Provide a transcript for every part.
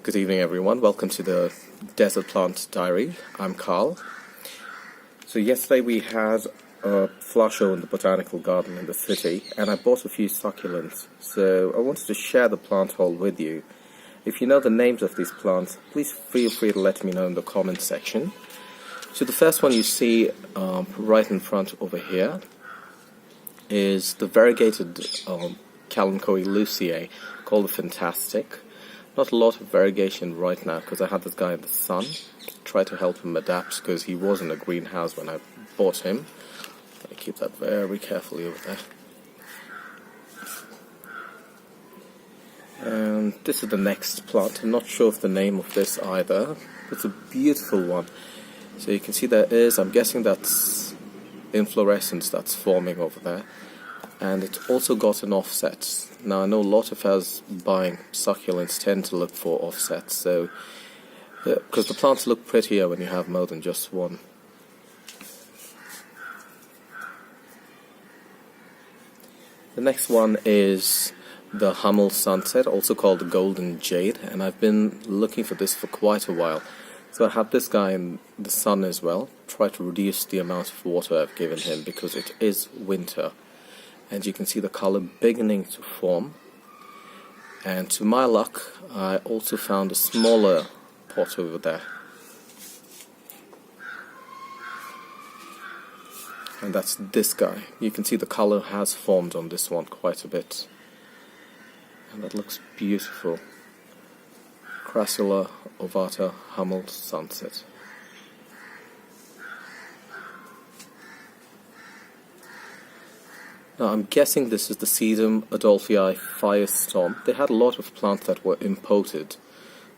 Good evening, everyone. Welcome to the Desert Plant Diary. I'm Carl. So yesterday we had a flower show in the botanical garden in the city, and I bought a few succulents. So I wanted to share the plant haul with you. If you know the names of these plants, please feel free to let me know in the comments section. So the first one you see right in front over here is the variegated Kalanchoe luciae, called the Fantastic. Not a lot of variegation right now because I had this guy in the sun. Try to help him adapt because he was in a greenhouse when I bought him. I keep that very carefully over there. And this is the next plant. I'm not sure of the name of this either. It's a beautiful one. So you can see there is, I'm guessing that's inflorescence that's forming over there. And it's also got an offset. Now I know a lot of us buying succulents tend to look for offsets, so because the plants look prettier when you have more than just one. The next one is the Hummel Sunset, also called the Golden Jade, and I've been looking for this for quite a while. So I have this guy in the sun as well. Try to reduce the amount of water I've given him because it is winter. And you can see the color beginning to form. And to my luck, I also found a smaller pot over there. And that's this guy. You can see the color has formed on this one quite a bit. And that looks beautiful. Crassula ovata Hummel Sunset. Now I'm guessing this is the Sedum Adolphii Firestorm. They had a lot of plants that were imported,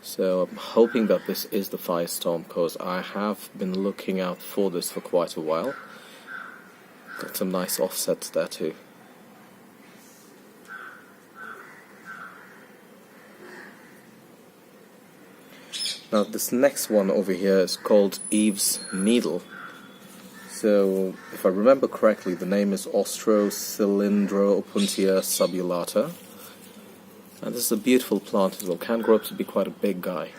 so I'm hoping that this is the Firestorm because I have been looking out for this for quite a while. Got some nice offsets there too. Now this next one over here is called Eve's Needle. So, if I remember correctly, the name is Ostrocylindropuntia subulata. And this is a beautiful plant as well. Can grow up to be quite a big guy.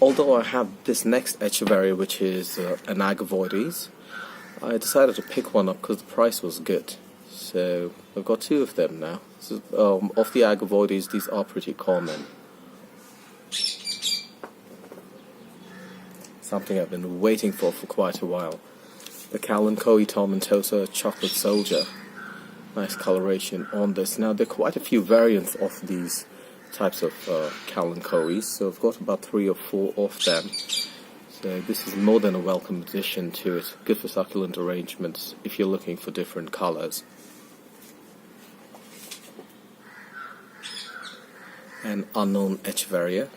Although I have this next echeveria, which is an Agavoides, I decided to pick one up because the price was good. So, I've got two of them now. So, of the Agavoides, these are pretty common. Something I've been waiting for quite a while. The Kalanchoe tomentosa Chocolate Soldier. Nice coloration on this. Now there are quite a few variants of these types of Kalanchoes, so I've got about 3 or 4 of them. So this is more than a welcome addition to it. Good for succulent arrangements if you're looking for different colors. An unknown echeveria.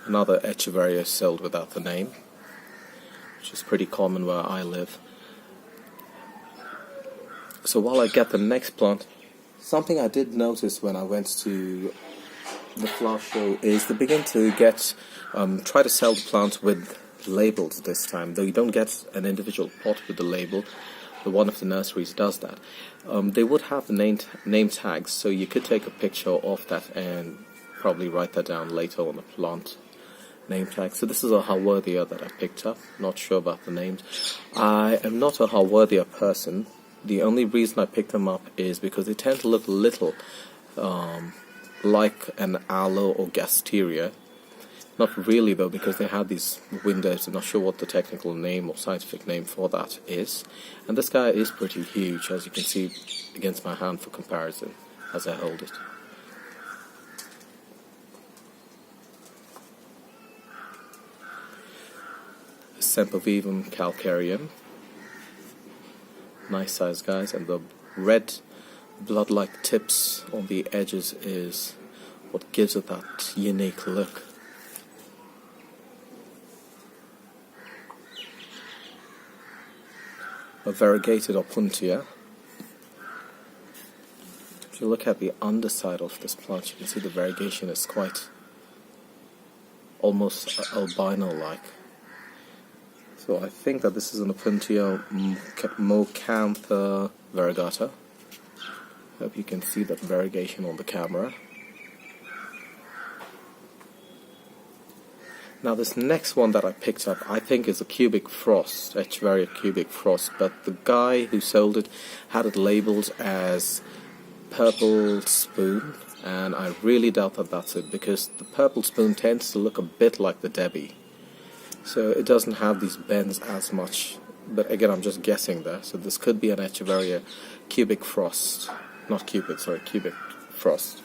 Another echeveria sold without the name, which is pretty common where I live. So while I get the next plant, something I did notice when I went to the flower show is they begin to try to sell the plant with labels this time. Though you don't get an individual pot with the label, but one of the nurseries does that. They would have the name tags, so you could take a picture of that and probably write that down later on the plant name tag. So this is a Haworthia that I picked up. Not sure about the names. I am not a Haworthia person. The only reason I picked them up is because they tend to look a little like an aloe or gasteria. Not really though, because they have these windows. I'm not sure what the technical name or scientific name for that is. And this guy is pretty huge, as you can see against my hand for comparison as I hold it. Sempervivum calcareum. Nice size guys, and the red blood-like tips on the edges is what gives it that unique look. A variegated opuntia. If you look at the underside of this plant, you can see the variegation is quite almost albino-like. So I think that this is an Opuntia Mocantha variegata. Hope you can see that variegation on the camera. Now this next one that I picked up, I think is a cubic frost, Echeveria cubic frost, but the guy who sold it had it labelled as purple spoon, and I really doubt that that's it, because the purple spoon tends to look a bit like the Debbie. So it doesn't have these bends as much, but again I'm just guessing there. So this could be an Echeveria cubic frost, not cupid, sorry, cubic frost.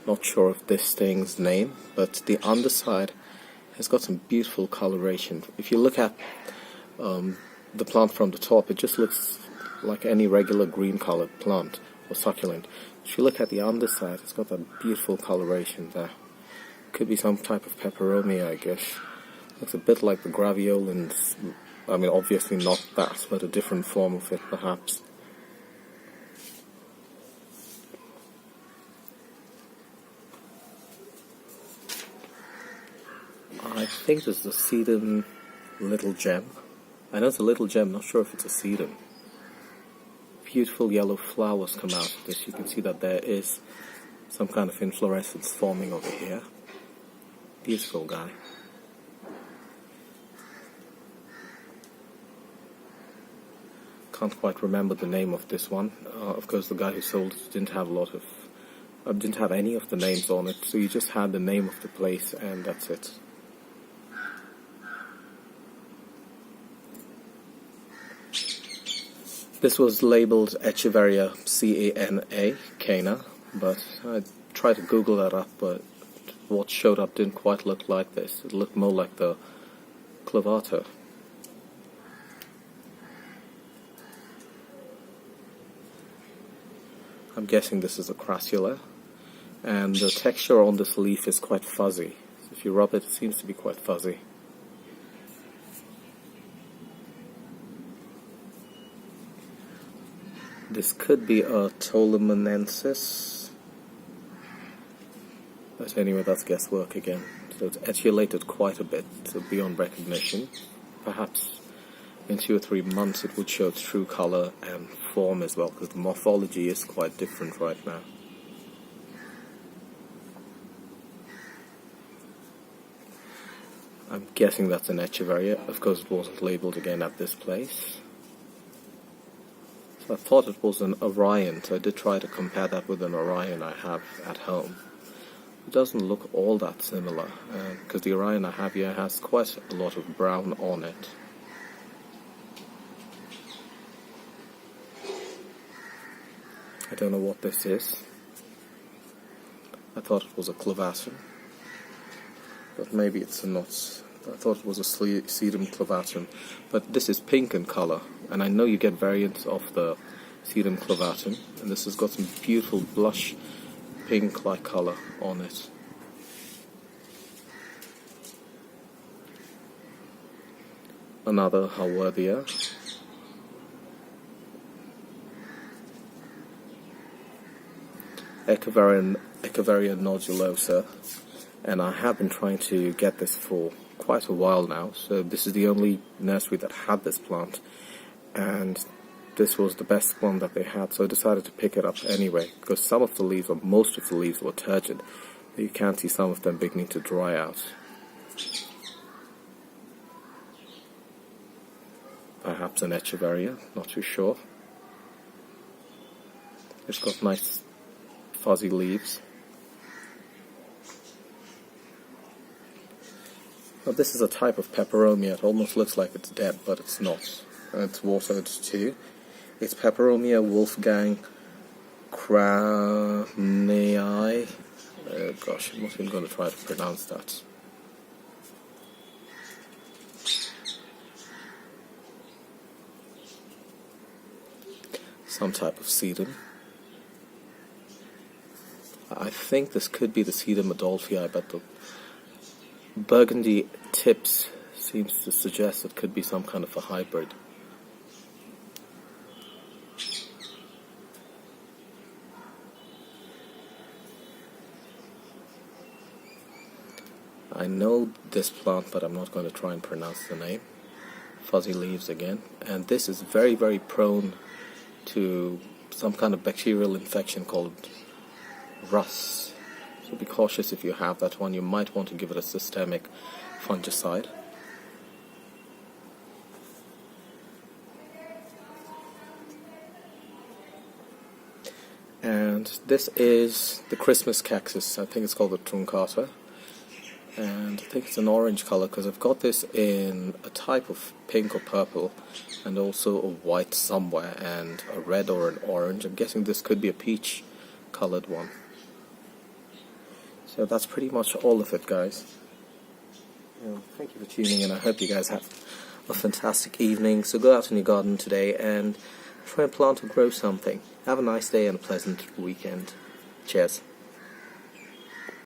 Not sure of this thing's name, but the underside has got some beautiful coloration. If you look at the plant from the top, it just looks like any regular green colored plant or succulent. If you look at the underside, it's got that beautiful coloration there. Could be some type of peperomia, I guess. Looks a bit like the graveolens. I mean, obviously not that, but a different form of it, perhaps. I think this is a sedum little gem. I know it's a little gem, not sure if it's a sedum. Beautiful yellow flowers come out of this. You can see that there is some kind of inflorescence forming over here. Beautiful guy. Can't quite remember the name of this one. Of course, the guy who sold it didn't have any of the names on it, so you just had the name of the place and that's it. This was labelled Echeveria Cana, but I tried to Google that up, but what showed up didn't quite look like this. It looked more like the clavata. I'm guessing this is a crassula, and the texture on this leaf is quite fuzzy. So if you rub it, it seems to be quite fuzzy. This could be a Ptolomonensis, but anyway, that's guesswork again. So it's etiolated quite a bit, so beyond recognition. Perhaps in 2 or 3 months it would show true color and form as well, because the morphology is quite different right now. I'm guessing that's an Echeveria. Of course, it wasn't labeled again at this place. So I thought it was an Orion, so I did try to compare that with an Orion I have at home. It doesn't look all that similar, because the Orion I have here has quite a lot of brown on it. I don't know what this is. I thought it was a clavatum, but maybe it's not. I thought it was a sedum clavatum, but this is pink in color, and I know you get variants of the sedum clavatum, and this has got some beautiful blush pink-like color on it. Another Haworthia. Echeveria nodulosa, and I have been trying to get this for quite a while now. So this is the only nursery that had this plant, and this was the best one that they had, so I decided to pick it up anyway, because some of the leaves, or most of the leaves, were turgid. You can see some of them beginning to dry out. Perhaps an Echeveria, not too sure. It's got nice fuzzy leaves. Now this is a type of peperomia. It almost looks like it's dead, but it's not. And it's watered too. It's Peperomia Wolfgang Cranei. Gosh, I'm not even going to try to pronounce that. Some type of sedum. I think this could be the sedum Adolphii, but the burgundy tips seems to suggest it could be some kind of a hybrid. I know this plant, but I'm not going to try and pronounce the name. Fuzzy leaves again. And this is very, very prone to some kind of bacterial infection called rust. So be cautious if you have that one. You might want to give it a systemic fungicide. And this is the Christmas cactus. I think it's called the truncata. And I think it's an orange color because I've got this in a type of pink or purple, and also a white somewhere, and a red or an orange. I'm guessing this could be a peach colored one. So that's pretty much all of it, guys. Thank you for tuning in. I hope you guys have a fantastic evening. So go out in your garden today and try and plant or grow something. Have a nice day and a pleasant weekend. Cheers.